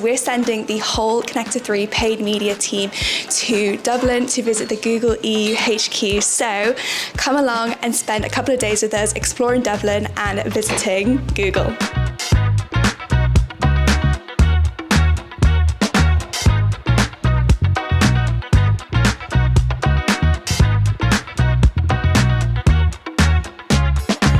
We're sending the whole Connector 3 paid media team to Dublin to visit the Google EU HQ. So come along and spend a couple of days with us exploring Dublin and visiting Google.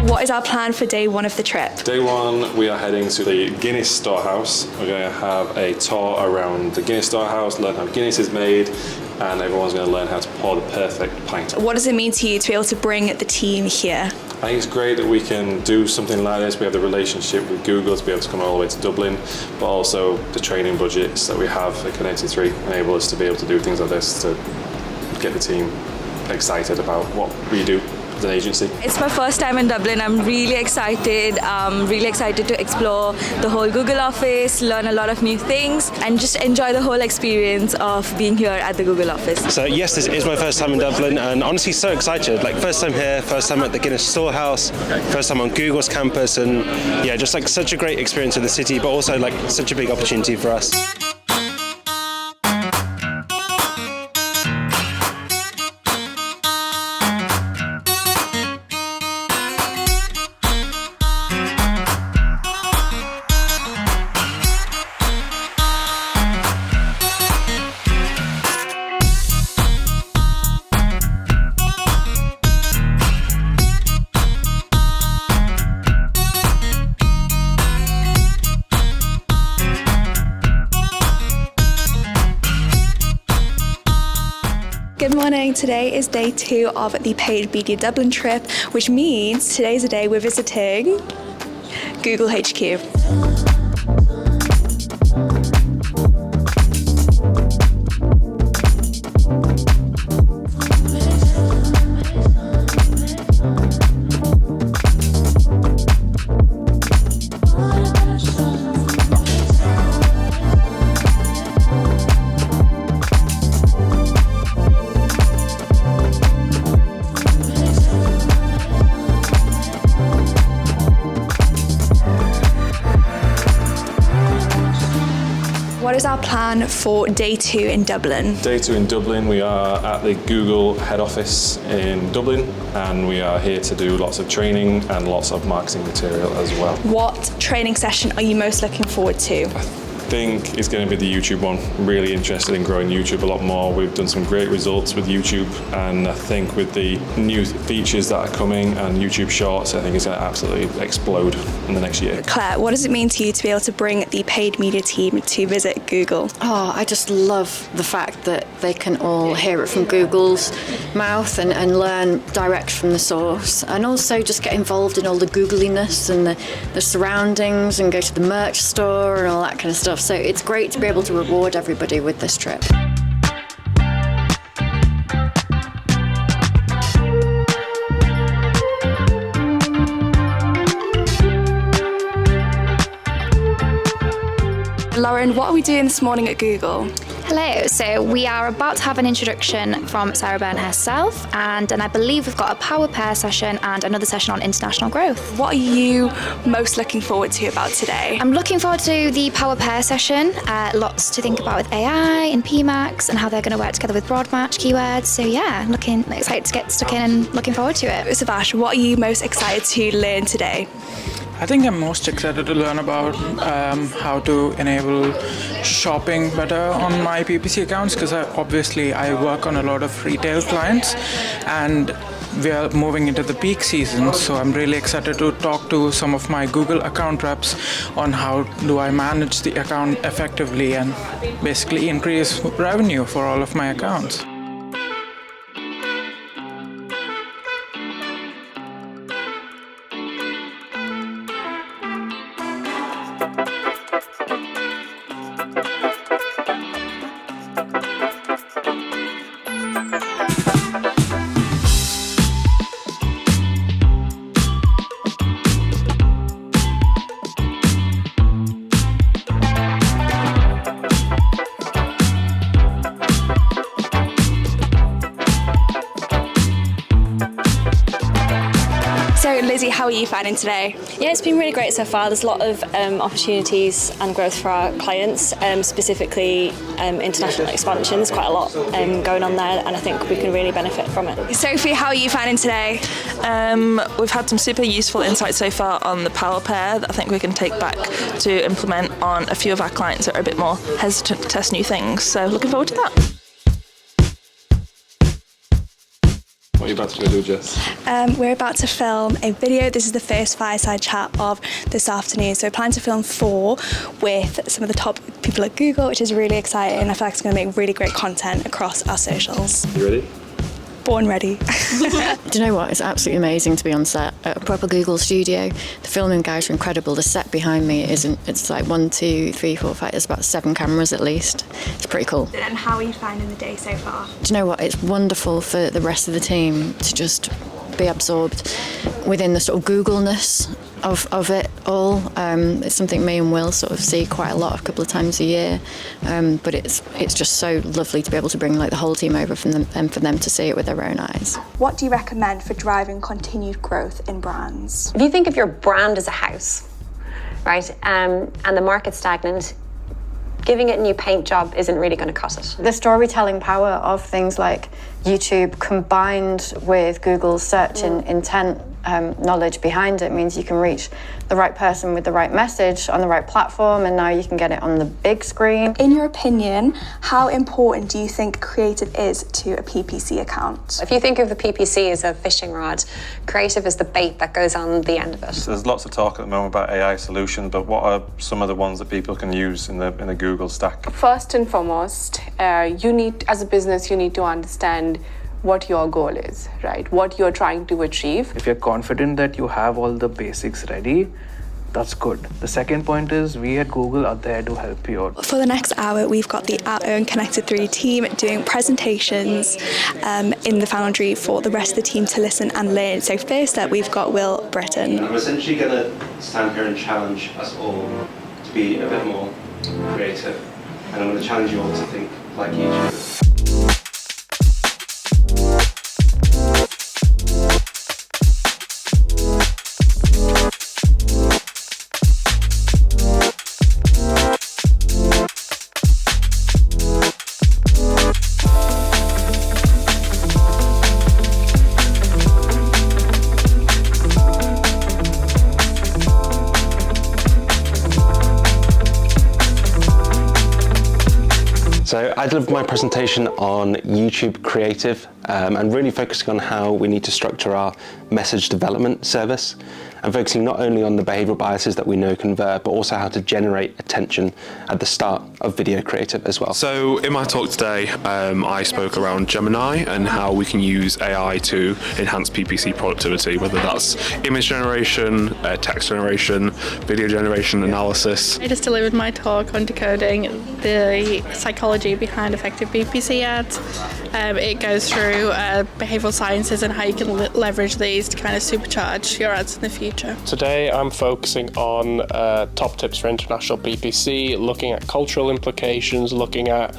What is our plan for day one of the trip? Day one, we are heading to the Guinness Storehouse. We're going to have a tour around the Guinness Storehouse, learn how Guinness is made, and everyone's going to learn how to pour the perfect pint. What does it mean to you to be able to bring the team here? I think it's great that we can do something like this. We have the relationship with Google to be able to come all the way to Dublin, but also the training budgets that we have at Connected 3 enable us to be able to do things like this to get the team excited about what we do as an agency. It's my first time in Dublin. I'm really excited. To explore the whole Google office, learn a lot of new things, and just enjoy the whole experience of being here at the Google office. So yes, this is my first time in Dublin, and honestly so excited. Like, first time here, first time at the Guinness Storehouse, first time on Google's campus, and yeah, just like such a great experience in the city, but also like such a big opportunity for us. Good morning. Today is day 2 of the Paid Media Dublin trip, which means today's the day we're visiting Google HQ. What is our plan for day 2 in Dublin? Day 2 in Dublin, we are at the Google head office in Dublin, and we are here to do lots of training and lots of marketing material as well. What training session are you most looking forward to? I think it's going to be the YouTube one. I'm really interested in growing YouTube a lot more. We've done some great results with YouTube, and I think with the new features that are coming and YouTube Shorts, I think it's going to absolutely explode in the next year. Claire, what does it mean to you to be able to bring the paid media team to visit Google? Oh, I just love the fact that they can all hear it from Google's mouth and learn direct from the source, and also just get involved in all the Googliness and the surroundings, and go to the merch store and all that kind of stuff. So it's great to be able to reward everybody with this trip. Lauren, what are we doing this morning at Google? Hello, so we are about to have an introduction from Sarah Byrne herself, and then I believe we've got a power pair session and another session on international growth. What are you most looking forward to about today? I'm looking forward to the power pair session. Lots to think about with AI and PMAX and how they're going to work together with broad match keywords. So yeah, looking excited to get stuck in and looking forward to it. Savash, what are you most excited to learn today? I think I'm most excited to learn about how to enable shopping better on my PPC accounts, because I work on a lot of retail clients, and we are moving into the peak season, so I'm really excited to talk to some of my Google account reps on how do I manage the account effectively and basically increase revenue for all of my accounts. Rosie, how are you finding today? Yeah, it's been really great so far. There's a lot of opportunities and growth for our clients, specifically international expansion. There's quite a lot going on there, and I think we can really benefit from it. Sophie, how are you finding today? We've had some super useful insights so far on the power pair that I think we can take back to implement on a few of our clients that are a bit more hesitant to test new things. So looking forward to that. What are you about to do, Jess? We're about to film a video. This is the first Fireside chat of this afternoon. So we're planning to film 4 with some of the top people at Google, which is really exciting. I feel like it's going to make really great content across our socials. You ready? Born ready. Do you know what? It's absolutely amazing to be on set at a proper Google studio. The filming guys are incredible. The set behind me it's like 1, 2, 3, 4, 5. There's about 7 cameras at least. It's pretty cool. And how are you finding the day so far? Do you know what? It's wonderful for the rest of the team to just be absorbed within the sort of Google-ness of it all. It's something me and Will sort of see quite a couple of times a year, but it's just so lovely to be able to bring like the whole team over from them and for them to see it with their own eyes. What do you recommend for driving continued growth in brands? If you think of your brand as a house, right, and the market's stagnant, giving it a new paint job isn't really going to cut it. The storytelling power of things like YouTube combined with Google's search and intent knowledge behind it means you can reach the right person with the right message on the right platform, and now you can get it on the big screen. In your opinion, how important do you think creative is to a PPC account? If you think of the PPC as a fishing rod, creative is the bait that goes on the end of it. There's lots of talk at the moment about AI solutions, but what are some of the ones that people can use in the Google stack? First and foremost, you need, as a business, you need to understand what your goal is, right? What you're trying to achieve. If you're confident that you have all the basics ready, that's good. The second point is we at Google are there to help you out. For the next hour, we've got our own Connected 3 team doing presentations in the Foundry for the rest of the team to listen and learn. So first up, we've got Will Britton. I'm essentially going to stand here and challenge us all to be a bit more creative, and I'm going to challenge you all to think like YouTubers. So I delivered my presentation on YouTube Creative and really focusing on how we need to structure our message development service and focusing not only on the behavioural biases that we know convert, but also how to generate attention at the start of video creative as well. So in my talk today, I spoke around Gemini and how we can use AI to enhance PPC productivity, whether that's image generation, text generation, video generation, analysis. I just delivered my talk on decoding the psychology behind effective PPC ads. It goes through behavioural sciences and how you can leverage these to kind of supercharge your ads in the future. Today I'm focusing on top tips for international PPC, looking at cultural implications, looking at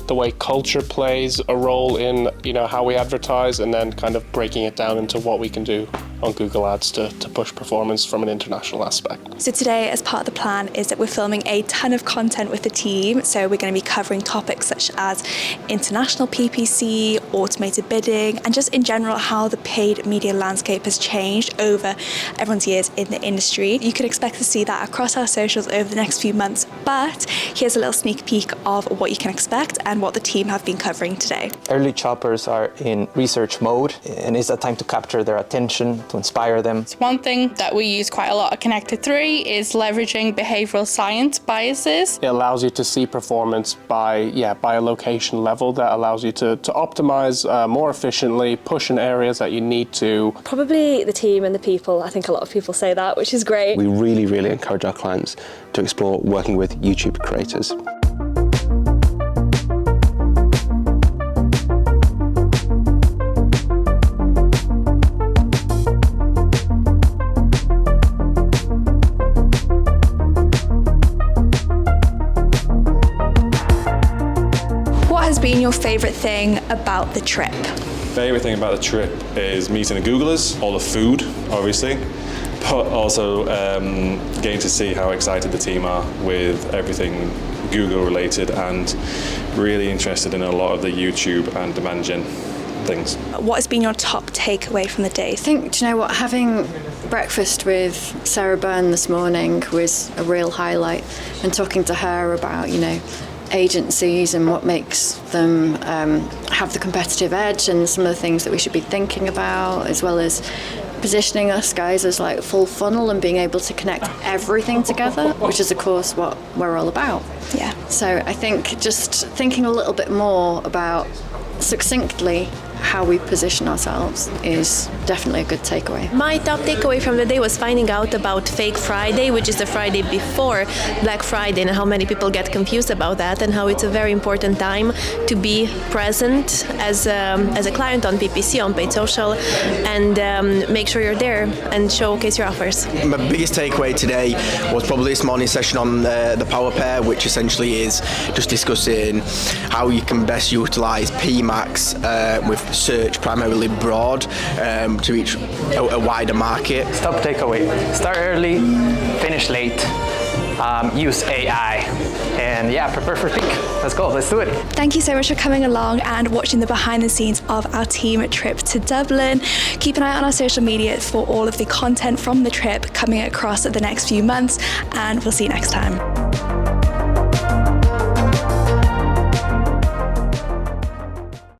the way culture plays a role in how we advertise, and then kind of breaking it down into what we can do on Google Ads to push performance from an international aspect. So today, as part of the plan, is that we're filming a ton of content with the team. So we're going to be covering topics such as international PPC, automated bidding, and just in general how the paid media landscape has changed over everyone's years in the industry. You can expect to see that across our socials over the next few months, but here's a little sneak peek of what you can expect and what the team have been covering today. Early shoppers are in research mode, and it's a time to capture their attention, to inspire them. One thing that we use quite a lot at Connected 3 is leveraging behavioural science biases. It allows you to see performance by a location level that allows you to optimize more efficiently, push in areas that you need to. Probably the team and the people. I think a lot of people say that, which is great. We really encourage our clients to explore working with YouTube creators. What has been your favourite thing about the trip? favourite thing about the trip is meeting the Googlers, all the food, obviously, but also getting to see how excited the team are with everything Google related and really interested in a lot of the YouTube and demand gen things. What has been your top takeaway from the day? I think, do you know what, having breakfast with Sarah Byrne this morning was a real highlight, and talking to her about, agencies and what makes them have the competitive edge and some of the things that we should be thinking about, as well as positioning us guys as like full funnel and being able to connect everything together, which is of course what we're all about. Yeah. So I think just thinking a little bit more about succinctly how we position ourselves is definitely a good takeaway. My top takeaway from the day was finding out about Fake Friday, which is the Friday before Black Friday, and how many people get confused about that, and how it's a very important time to be present as a client on PPC, on paid social, and make sure you're there and showcase your offers. My biggest takeaway today was probably this morning session on the Power Pair, which essentially is just discussing how you can best utilise PMAX with search primarily broad to reach a wider market. Top takeaway: start early, finish late, use AI, and prepare for peak. Let's go, let's do it. Thank you so much for coming along and watching the behind the scenes of our team trip to Dublin. Keep an eye on our social media for all of the content from the trip coming across the next few months, and we'll see you next time.